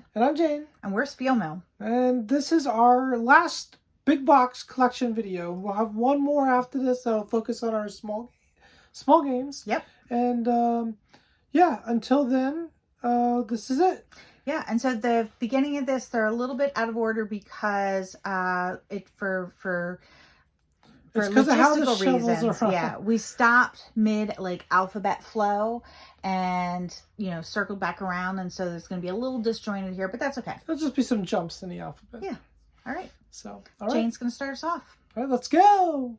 Jen. And I'm Jane. And we're SpielMill. And this is our last big box collection video. We'll have one more after this that'll focus on our small games. Yep. And yeah, until then, this is it. Yeah, and so the beginning of this, they're a little bit out of order because for logistical reasons, yeah, we stopped mid alphabet flow and circled back around, and so there's going to be a little disjointed here, but that's okay. There'll just be some jumps in the alphabet. Yeah. All right. So, all right. Jane's going to start us off. All right, let's go.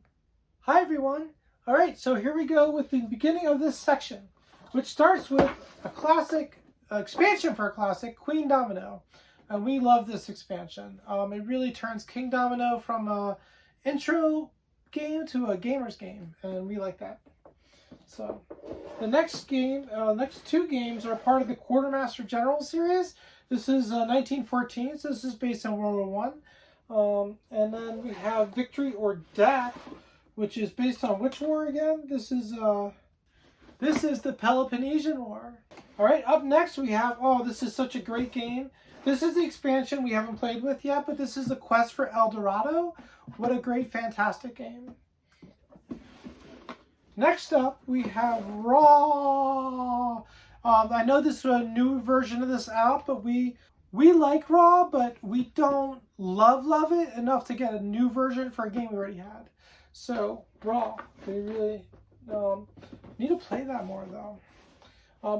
Hi, everyone. All right, so here we go with the beginning of this section, which starts with a classic expansion for a classic, Queen Domino, and we love this expansion. It really turns King Domino from a intro game to a gamer's game, and we like that. So the next two games are part of the Quartermaster General series. This is 1914, so this is based on World War I. And then we have Victory or Death, which is based on which war again? This is the Peloponnesian War. All right, up next we have, this is such a great game. This is the expansion we haven't played with yet, but this is the Quest for El Dorado. What a great, fantastic game. Next up, we have Raw. I know this is a new version of this out, but we like Raw, but we don't love it enough to get a new version for a game we already had. So, Raw. We really need to play that more, though.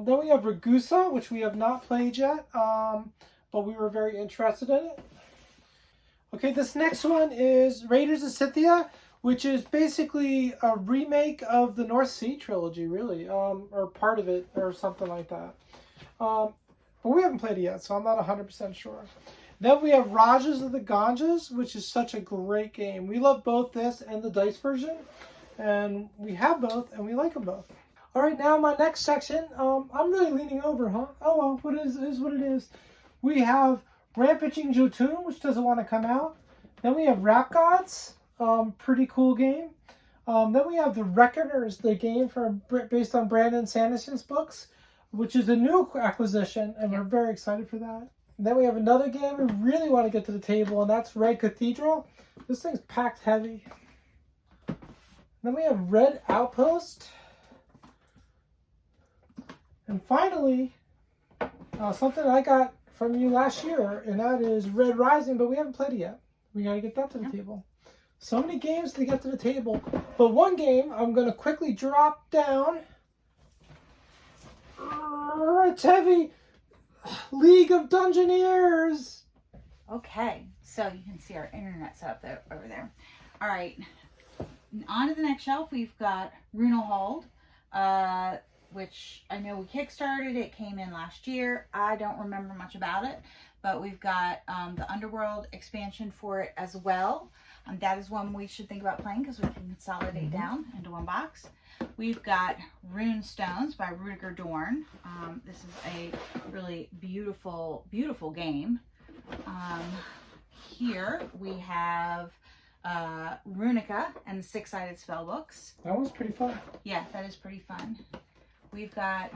Then we have Ragusa, which we have not played yet, but we were very interested in it. Okay, this next one is Raiders of Scythia, which is basically a remake of the North Sea trilogy, really, or part of it, or something like that. But we haven't played it yet, so I'm not 100% sure. Then we have Rajas of the Ganges, which is such a great game. We love both this and the dice version, and we have both, and we like them both. All right, now my next section, I'm really leaning over, huh? Oh, well, what it is what it is. We have Rampaging Jotun, which doesn't want to come out. Then we have Rap Gods. Pretty cool game. Then we have The Reckoners, the game based on Brandon Sanderson's books, which is a new acquisition, and we're very excited for that. And then we have another game we really want to get to the table, and that's Red Cathedral. This thing's packed heavy. Then we have Red Outpost. And finally, something I got from you last year, and that is Red Rising, but we haven't played it yet. We got to get that to the table. So many games to get to the table. But one game I'm going to quickly drop down. It's heavy. League of Dungeoneers. Okay, so you can see our internet set up over there. All right, on to the next shelf. We've got Runehold, which I know we kickstarted. It came in last year. I don't remember much about it, but we've got the Underworld expansion for it as well. That is one we should think about playing because we can consolidate down into one box. We've got Rune Stones by Rudiger Dorn. This is a really beautiful, beautiful game. Here we have Runica and the Six-Sided Spellbooks. That one's pretty fun. Yeah, that is pretty fun. We've got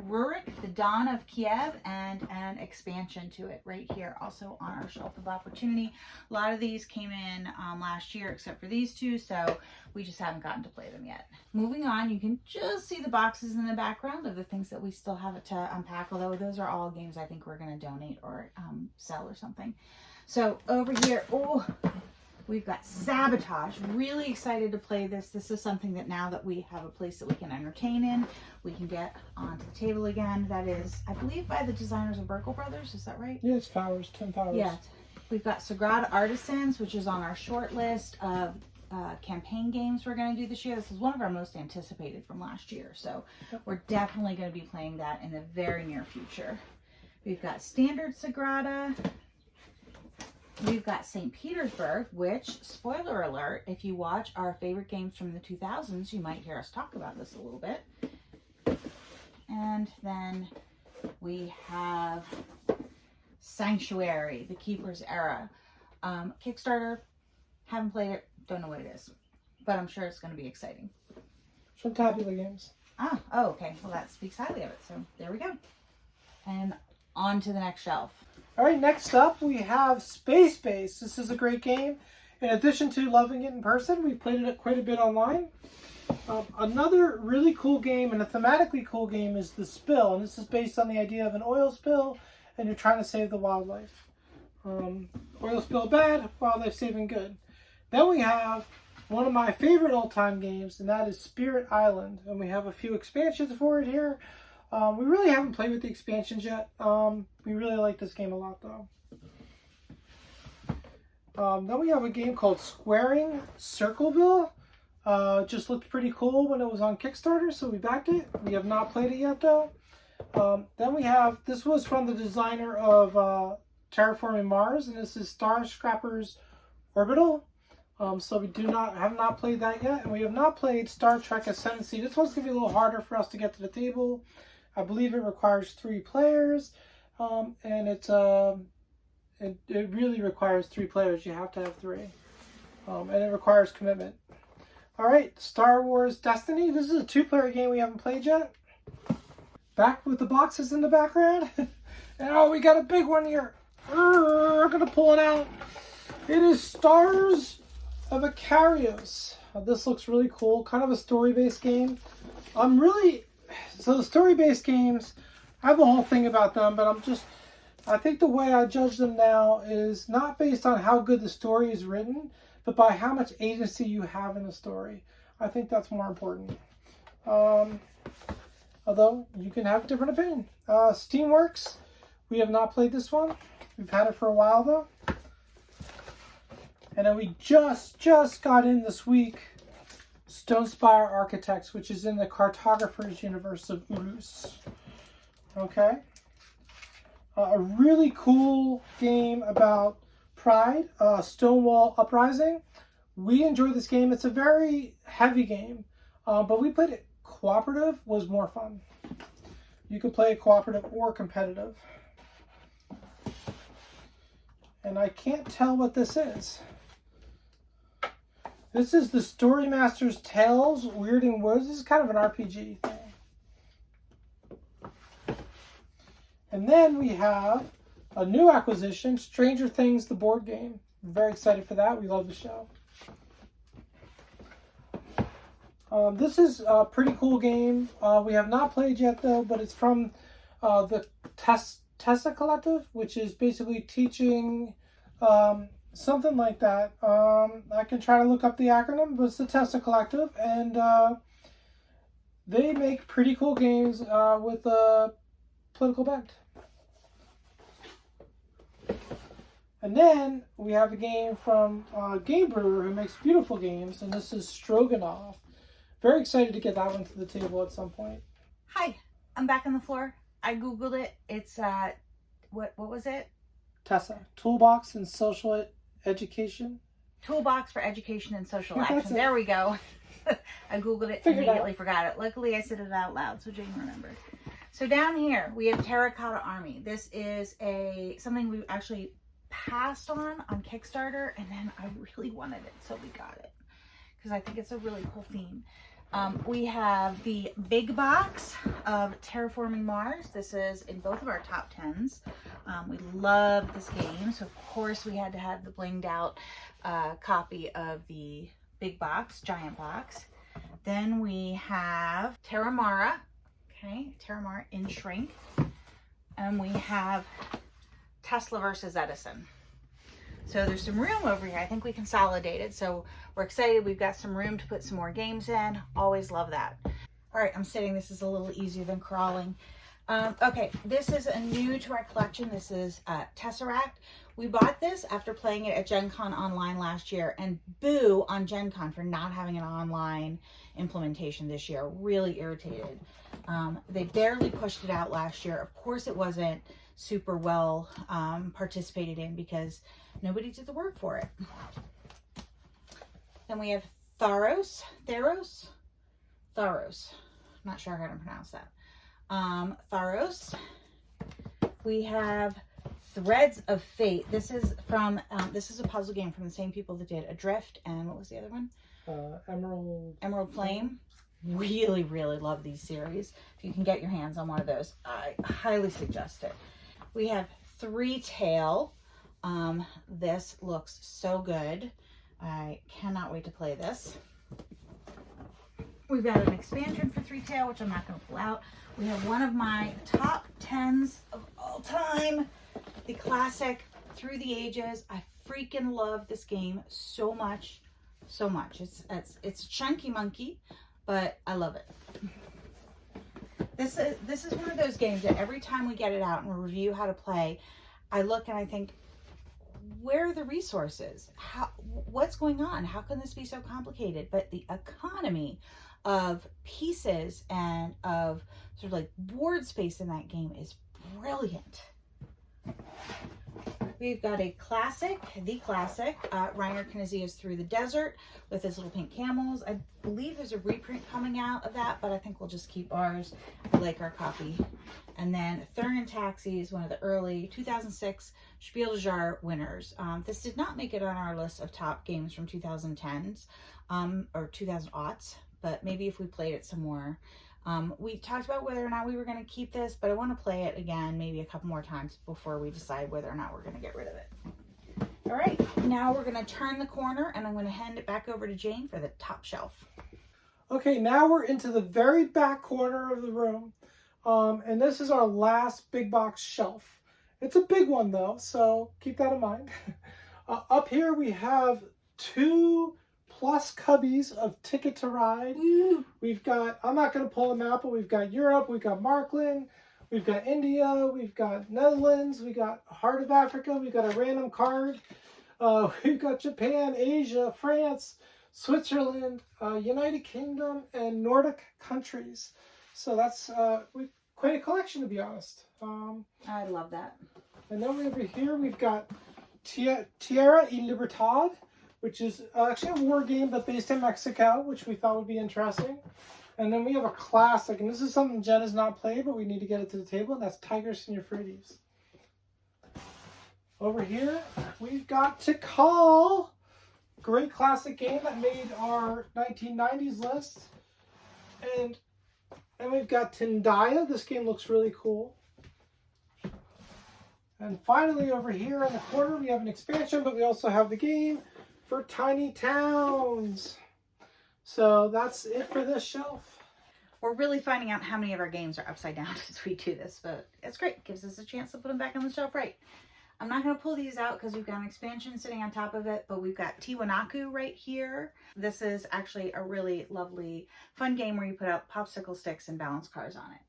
Rurik, the Dawn of Kiev, and an expansion to it right here, also on our shelf of opportunity. A lot of these came in last year, except for these two, so we just haven't gotten to play them yet. Moving on, you can just see the boxes in the background of the things that we still have to unpack, although those are all games I think we're going to donate or sell or something. So over here, we've got Sabotage. Really excited to play this. This is something that now that we have a place that we can entertain in, we can get onto the table again. That is, I believe, by the designers of Burkle Brothers. Is that right? Yeah, it's Flowers, 10 Flowers. Yeah. We've got Sagrada Artisans, which is on our short list of campaign games we're going to do this year. This is one of our most anticipated from last year. So we're definitely going to be playing that in the very near future. We've got Standard Sagrada. We've got St. Petersburg, which, spoiler alert, if you watch our favorite games from the 2000s, you might hear us talk about this a little bit. And then we have Sanctuary, the Keeper's Era. Kickstarter, haven't played it, don't know what it is, but I'm sure it's going to be exciting. From Tabula Games. Okay. Well, that speaks highly of it, so there we go. And on to the next shelf. All right, next up we have Space Base. This is a great game. In addition to loving it in person, we played it quite a bit online. Another really cool game and a thematically cool game is The Spill. And this is based on the idea of an oil spill and you're trying to save the wildlife. Oil spill bad, wildlife saving good. Then we have one of my favorite all-time games, and that is Spirit Island. And we have a few expansions for it here. We really haven't played with the expansions yet. We really like this game a lot, though. Then we have a game called Squaring Circleville. Just looked pretty cool when it was on Kickstarter, so we backed it. We have not played it yet, though. Then we have, this was from the designer of Terraforming Mars, and this is Star Scrappers Orbital. So we have not played that yet, and we have not played Star Trek Ascendancy. This one's going to be a little harder for us to get to the table. I believe it requires 3 players, and it really requires 3 players. You have to have 3, and it requires commitment. All right, Star Wars Destiny. This is a 2-player game we haven't played yet. Back with the boxes in the background. And oh, we got a big one here. We're going to pull it out. It is Stars of Ikarios. This looks really cool. Kind of a story-based game. So the story-based games, I have a whole thing about them, but I think the way I judge them now is not based on how good the story is written, but by how much agency you have in the story. I think that's more important. Although you can have a different opinion. Steamworks, we have not played this one. We've had it for a while though. And then we just got in this week Stonespire Architects, which is in the Cartographer's universe of Urus. Okay. A really cool game about Pride, Stonewall Uprising. We enjoyed this game. It's a very heavy game, but we played it cooperative, was more fun. You could play it cooperative or competitive. And I can't tell what this is. This is the Story Master's Tales, Weirding Woods. This is kind of an RPG thing. And then we have a new acquisition, Stranger Things, the board game. I'm very excited for that. We love the show. This is a pretty cool game. We have not played yet, though, but it's from the Tessa Collective, which is basically teaching something like that. I can try to look up the acronym, but it's the Tessa Collective, and they make pretty cool games with a political bent. And then we have a game from Game Brewer, who makes beautiful games, and this is Stroganoff. Very excited to get that one to the table at some point. Hi, I'm back on the floor. I Googled it. It's, what was it? Tessa, Toolbox and Social Education. Toolbox for Education and Social Action. There we go. I Googled it, immediately forgot it. Luckily, I said it out loud, so Jane remembered. So down here, we have Terracotta Army. This is something we actually passed on Kickstarter, and then I really wanted it, so we got it. Because I think it's a really cool theme. We have the big box of Terraforming Mars. This is in both of our top 10s. We love this game, so of course we had to have the blinged out copy of the big box, giant box. Then we have Terramara, okay, Terramara in shrink. And we have Tesla versus Edison. So there's some room over here. I think we consolidated. So we're excited. We've got some room to put some more games in. Always love that. All right, I'm sitting. This is a little easier than crawling. Okay, this is a new to our collection. This is Tesseract. We bought this after playing it at Gen Con online last year, and boo on Gen Con for not having an online implementation this year. Really irritated. They barely pushed it out last year. Of course it wasn't super well participated in because nobody did the work for it. Then we have Tharos. Not sure how to pronounce that. Tharos. We have Threads of Fate. This is from this is a puzzle game from the same people that did Adrift and what was the other one? Emerald Flame. Really love these series. If you can get your hands on one of those, I highly suggest it. We have Three Tail. This looks so good. I cannot wait to play this. We've got an expansion for Three Tail, which I'm not going to pull out. We have one of my top 10s of all time, the classic Through the Ages. I freaking love this game so much, so much. It's chunky monkey, but I love it. This is one of those games that every time we get it out and we review how to play, I look and I think, where are the resources? What's going on? How can this be so complicated? But the economy of pieces and of sort of like board space in that game is brilliant. We've got a classic, the classic, Reiner Knizia's Through the Desert with his little pink camels. I believe there's a reprint coming out of that, but I think we'll just keep ours. I like our copy. And then Thurn and Taxi is one of the early 2006 SpielMill's winners. This did not make it on our list of top games from 2010s or 2000s, but maybe if we played it some more. We talked about whether or not we were going to keep this, but I want to play it again maybe a couple more times before we decide whether or not we're going to get rid of it. All right, now we're going to turn the corner and I'm going to hand it back over to Jane for the top shelf. Okay, now we're into the very back corner of the room. And this is our last big box shelf. It's a big one though, so keep that in mind. Up here we have 2+ cubbies of Ticket to Ride. Woo. We've got, I'm not going to pull them out, but we've got Europe, we've got Markland, we've got India, we've got Netherlands, we got Heart of Africa, we've got a random card, we've got Japan, Asia, France, Switzerland, United Kingdom, and Nordic countries. So that's quite a collection, to be honest. I love that. And then over here we've got Tierra y Libertad, which is actually a war game but based in Mexico, which we thought would be interesting. And then we have a classic, and this is something Jen has not played, but we need to get it to the table, and that's Tigers and Euphrates. Over here, we've got Tikal, great classic game that made our 1990s list. And we've got Tindaya. This game looks really cool. And finally, over here in the corner, we have an expansion, but we also have the game for Tiny Towns. So that's it for this shelf. We're really finding out how many of our games are upside down as we do this, but it's great. It gives us a chance to put them back on the shelf right. I'm not going to pull these out because we've got an expansion sitting on top of it, but we've got Tiwanaku right here. This is actually a really lovely, fun game where you put out popsicle sticks and balance cars on it.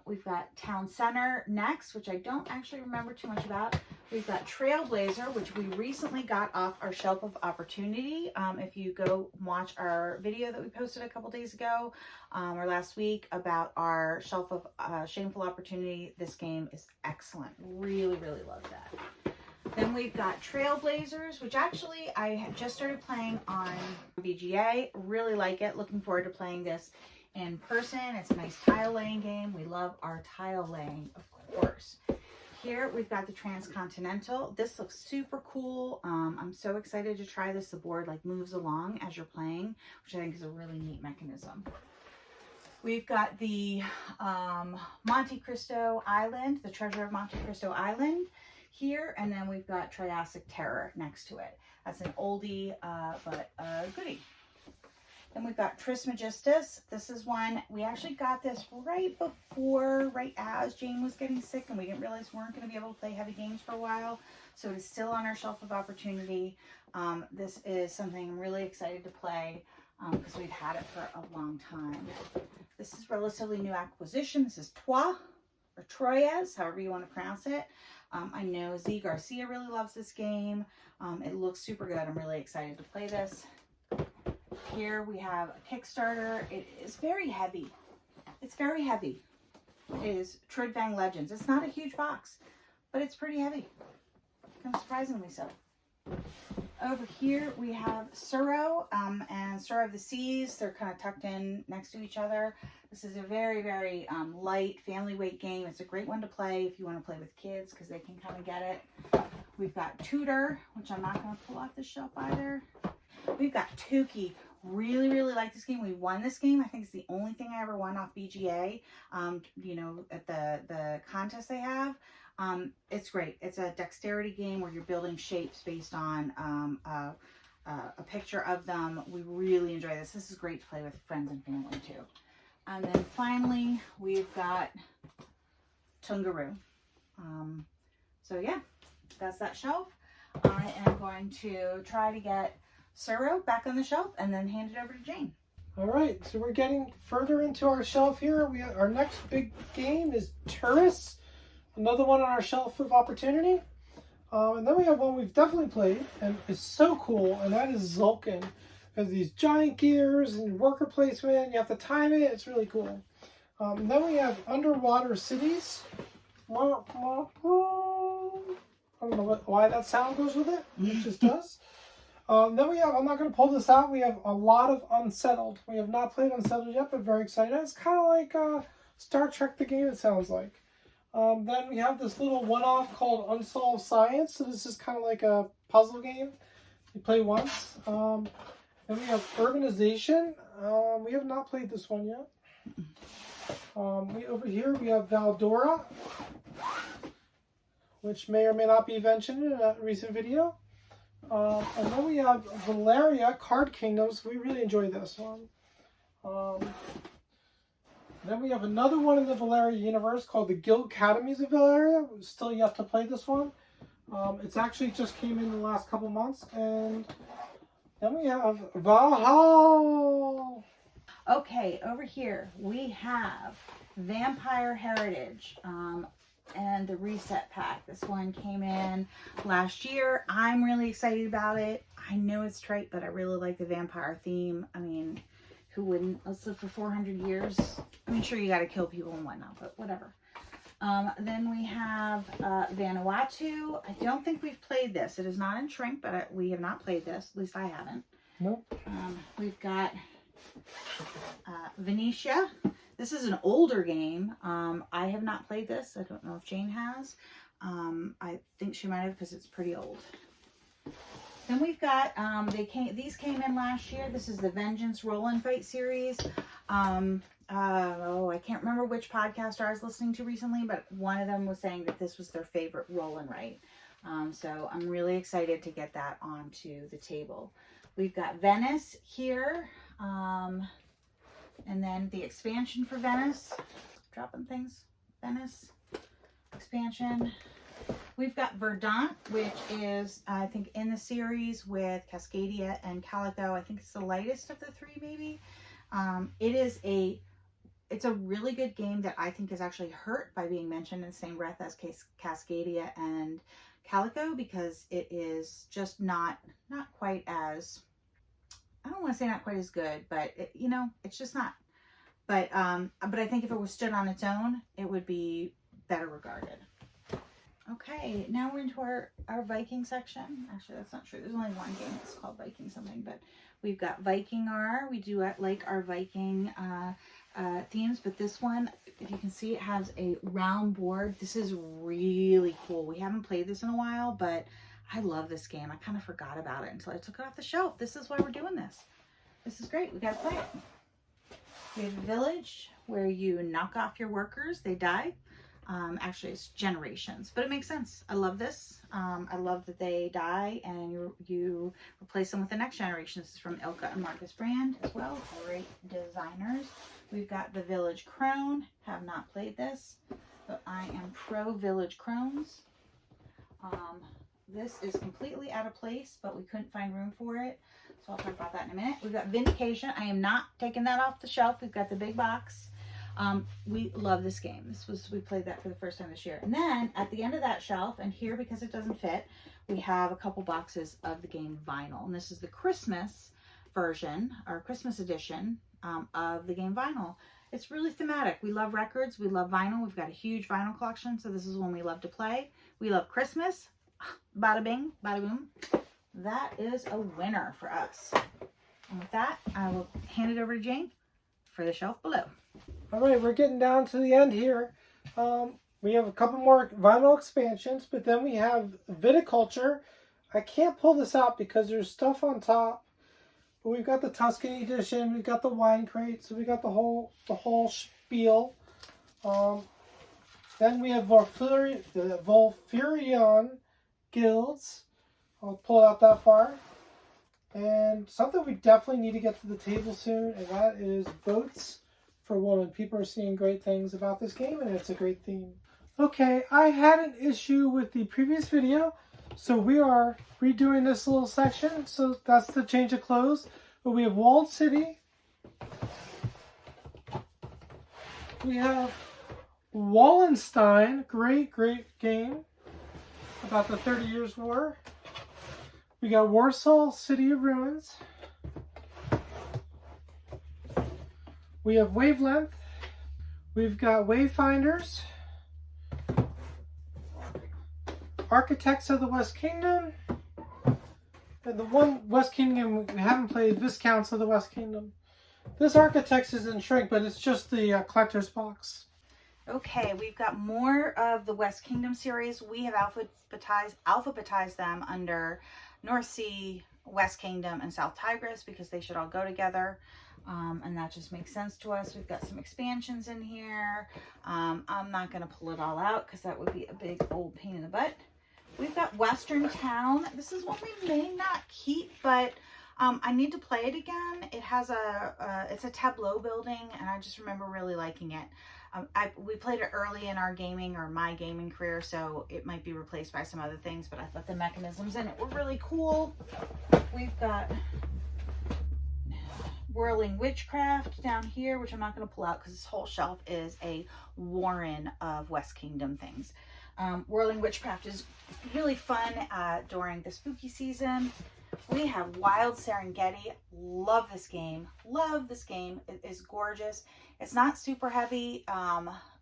We've got Town Center next, which I don't actually remember too much about. We've got Trailblazer, which we recently got off our Shelf of Opportunity. If you go watch our video that we posted a couple days ago or last week about our Shelf of Shameful Opportunity, this game is excellent. Really, really love that. Then we've got Trailblazers, which actually I had just started playing on VGA. Really like it. Looking forward to playing this in person. It's a nice tile laying game. We love our tile laying, of course. Here we've got the Transcontinental. This looks super cool. I'm so excited to try this. The board like moves along as you're playing, which I think is a really neat mechanism. We've got the Monte Cristo Island, the Treasure of Monte Cristo Island here, and then we've got Triassic Terror next to it. That's an oldie, but a goodie. Then we've got Trismegistus. This is one, we actually got this right as Jane was getting sick, and we didn't realize we weren't going to be able to play heavy games for a while. So it's still on our Shelf of Opportunity. This is something I'm really excited to play because we've had it for a long time. This is relatively new acquisition. This is Trois, or Troyes, however you want to pronounce it. I know Z Garcia really loves this game. It looks super good. I'm really excited to play this. Here we have a Kickstarter. It is very heavy. It's very heavy. It is Tridvang Legends. It's not a huge box, but it's pretty heavy. Kind of surprisingly so. Over here we have Suro and Suro of the Seas. They're kind of tucked in next to each other. This is a very, very light family weight game. It's a great one to play if you want to play with kids because they can kind of get it. We've got Tudor, which I'm not going to pull off the shelf either. We've got Tukey. Really, really like this game. We won this game. I think it's the only thing I ever won off BGA, you know, at the contest they have. It's great. It's a dexterity game where you're building shapes based on a picture of them. We really enjoy this. This is great to play with friends and family too. And then finally, we've got Tungaroo. So yeah, that's that shelf. I am going to try to get Suro back on the shelf and then hand it over to Jane. All right, so we're getting further into our shelf here. Our next big game is Tourists, another one on our shelf of opportunity. And then we have one we've definitely played, and it's so cool, and that is Zulkin. It has these giant gears and worker placement. You have to time it. It's really cool. And then we have Underwater Cities. I don't know why that sound goes with it. It just does. Then we have, I'm not going to pull this out, we have a lot of Unsettled. We have not played Unsettled yet, but very excited. It's kind of like Star Trek the game, it sounds like. Then we have this little one-off called Unsolved Science. So this is kind of like a puzzle game. You play once. Then we have Urbanization. We have not played this one yet. Over here we have Valdora, which may or may not be mentioned in a recent video. And then we have Valeria Card Kingdoms. We really enjoy this one. Then we have another one in the Valeria universe called the Guild Academies of Valeria. We're still yet to play this one. It's actually just came in the last couple months. And then we have Valhalla. Okay, over here we have Vampire Heritage and the Reset Pack. This one came in last year. I'm really excited about it. I know it's trite, but I really like the vampire theme. I mean, who wouldn't? Let's live for 400 years. I mean, sure, you got to kill people and whatnot, but whatever. Then we have Vanuatu. I don't think we've played this. It is not in Shrink, but we have not played this. At least I haven't. Nope. We've got Venetia. This is an older game. I have not played this. I don't know if Jane has. I think she might have because it's pretty old. Then we've got, these came in last year. This is the Vengeance Roll and Fight series. I can't remember which podcaster I was listening to recently, but one of them was saying that this was their favorite roll and write. So I'm really excited to get that onto the table. We've got Venice here. And then the expansion for Venice. Dropping things. Venice. Expansion. We've got Verdant, which is, I think, in the series with Cascadia and Calico. I think it's the lightest of the three, maybe. It's a really good game that I think is actually hurt by being mentioned in the same breath as Cascadia and Calico, because it is just not quite as, I don't want to say not quite as good, but it's just not. But I think if it was stood on its own, it would be better regarded. Okay, now we're into our Viking section. Actually, that's not true. There's only one game that's called Viking something, but we've got Vikingar. We do like our Viking themes, but this one, if you can see, it has a round board. This is really cool. We haven't played this in a while, but I love this game. I kind of forgot about it until I took it off the shelf. This is why we're doing this. This is great. We got to play it. We have a village where you knock off your workers. They die. Actually, it's generations, but it makes sense. I love this. I love that they die and you replace them with the next generation. This is from Ilka and Marcus Brand as well. Great designers. We've got the Village Crone. Have not played this, but I am pro Village Crones. This is completely out of place, but we couldn't find room for it. So I'll talk about that in a minute. We've got Vindication. I am not taking that off the shelf. We've got the big box. We love this game. We played that for the first time this year. And then at the end of that shelf, and here because it doesn't fit, we have a couple boxes of the game Vinyl. And this is the Christmas version, or Christmas edition of the game Vinyl. It's really thematic. We love records. We love vinyl. We've got a huge vinyl collection, so this is one we love to play. We love Christmas. Bada bing, bada boom. That is a winner for us. And with that, I will hand it over to Jane for the shelf below. All right, we're getting down to the end here. We have a couple more vinyl expansions, but then we have Viticulture. I can't pull this out because there's stuff on top. But we've got the Tuscany edition, we've got the wine crate, so we got the whole spiel. And Then we have the Volfurion Guilds. I'll pull it out that far. And something we definitely need to get to the table soon, and that is Votes for Women. People are seeing great things about this game, and it's a great theme. Okay, I had an issue with the previous video, so we are redoing this little section. So that's the change of clothes. But we have Walled City. We have Wallenstein, great game about the 30 Years' War. We got Warsaw, City of Ruins. We have Wavelength. We've got Wayfinders. Architects of the West Kingdom. And the one West Kingdom we haven't played, Viscounts of the West Kingdom. This Architects is in shrink, but it's just the collector's box. Okay, we've got more of the West Kingdom series. We have alphabetized them under North Sea, West Kingdom, and South Tigris because they should all go together. And that just makes sense to us. We've got some expansions in here. I'm not going to pull it all out because that would be a big old pain in the butt. We've got Western Town. This is one we may not keep, but I need to play it again. It has it's a tableau building, and I just remember really liking it. We played it early in our gaming or my gaming career, so it might be replaced by some other things, but I thought the mechanisms in it were really cool. We've got Whirling Witchcraft down here, which I'm not going to pull out because this whole shelf is a warren of West Kingdom things. Whirling Witchcraft is really fun during the spooky season. We have Wild Serengeti. Love this game. Love this game. It is gorgeous. It's not super heavy.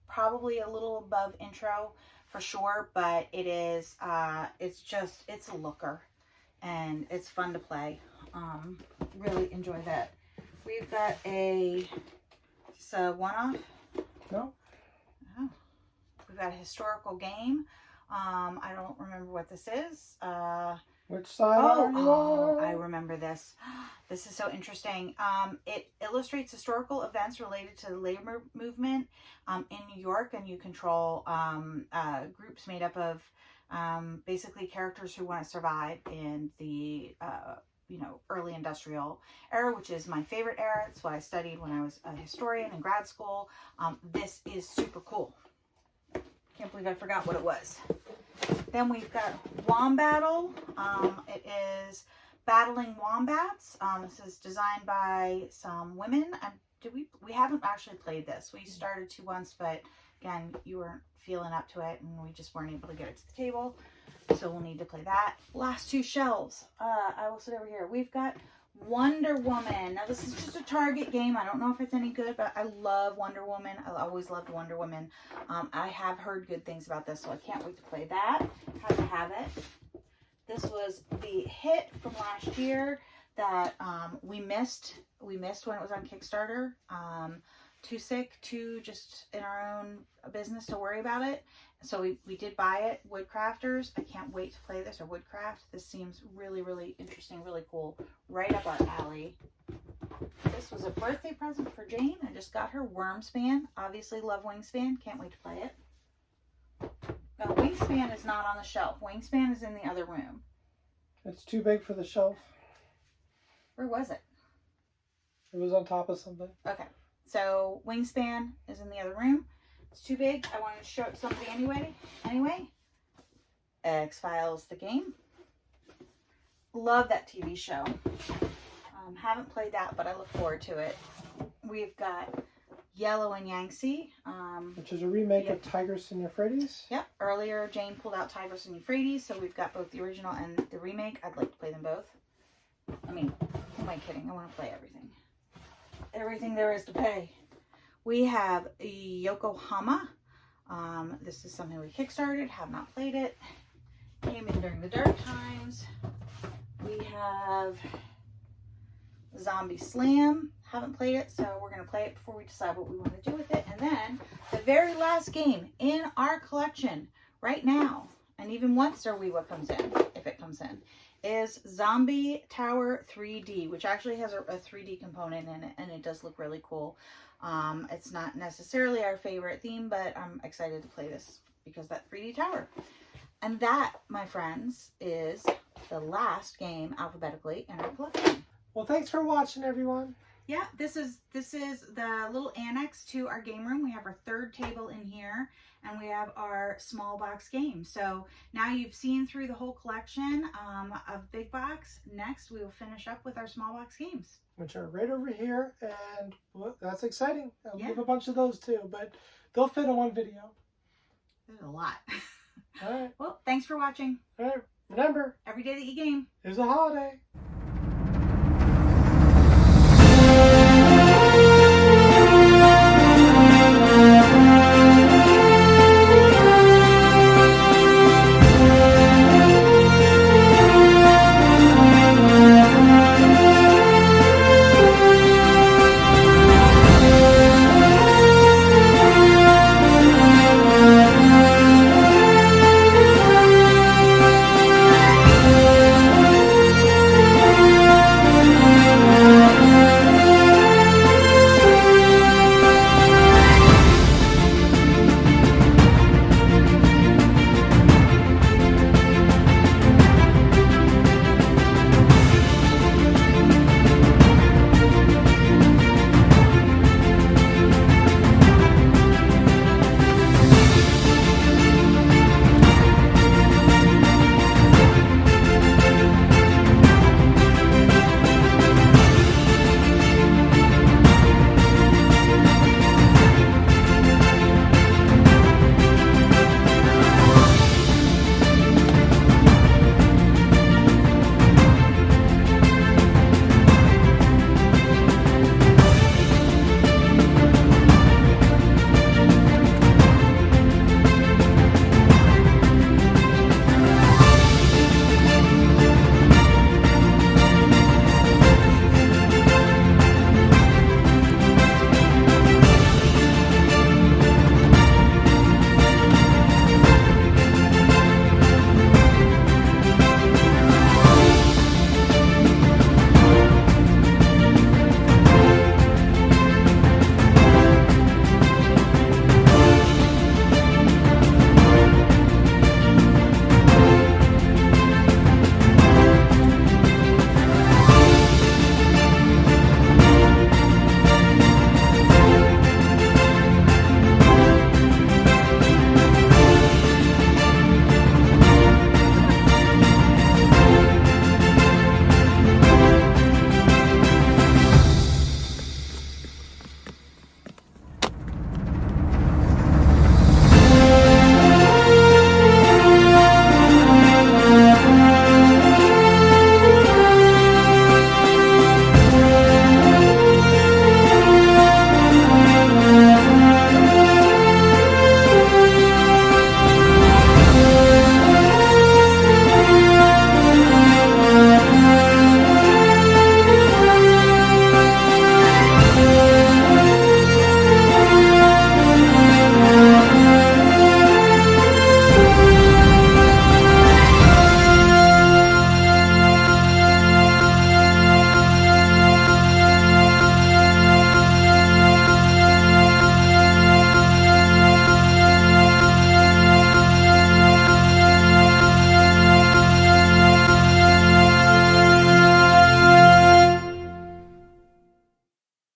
Probably a little above intro for sure, but it is, it's a looker and it's fun to play. Really enjoy that. We've got just a one-off. No. Oh. We've got a historical game. I don't remember what this is. Which side are you on? I remember this. This is so interesting. It illustrates historical events related to the labor movement in New York, and you control groups made up of basically characters who want to survive in the early industrial era, which is my favorite era. It's what I studied when I was a historian in grad school. This is super cool. Can't believe I forgot what it was. Then we've got Wombattle. It is battling wombats. This is designed by some women. We haven't actually played this. We started to once, but again, you weren't feeling up to it, and we just weren't able to get it to the table. So we'll need to play that. Last two shelves. I will sit over here. We've got Wonder Woman. Now this is just a Target game. I don't know if it's any good, but I love Wonder Woman. I always loved Wonder Woman. I have heard good things about this, so I can't wait to play that. Had to have it. This was the hit from last year that we missed. We missed when it was on Kickstarter. Too sick to just in our own business to worry about it. So we did buy it, Woodcrafters. I can't wait to play this, or Woodcraft. This seems really, really interesting, really cool. Right up our alley. This was a birthday present for Jane. I just got her Wormspan. Obviously love Wingspan. Can't wait to play it. No, Wingspan is not on the shelf. Wingspan is in the other room. It's too big for the shelf. Where was it? It was on top of something. Okay. So Wingspan is in the other room. It's too big. I wanted to show it to somebody anyway. X-Files, the game. Love that TV show. Haven't played that, but I look forward to it. We've got Yellow and Yangtze. Which is a remake of Tigris and Euphrates. Yep. Earlier, Jane pulled out Tigris and Euphrates, so we've got both the original and the remake. I'd like to play them both. I mean, who am I kidding? I want to play everything. Everything there is to play. We have Yokohama. This is something we kickstarted, have not played it. Came in during the dark times. We have Zombie Slam. Haven't played it, so we're going to play it before we decide what we want to do with it. And then the very last game in our collection right now, and even Webster Weewa comes in, if it comes in, is Zombie Tower 3D, which actually has a 3D component in it, and it does look really cool. It's not necessarily our favorite theme, but I'm excited to play this because that 3D tower. And that, my friends, is the last game alphabetically in our collection. Well, thanks for watching, everyone. Yeah, this is the little annex to our game room. We have our third table in here, and we have our small box games. So now you've seen through the whole collection of big box. Next, we will finish up with our small box games, which are right over here, and well, that's exciting. We Yeah. have a bunch of those too, but they'll fit in one video. There's a lot. All right. Well, thanks for watching. All right. Remember, Every day that you game there's a holiday.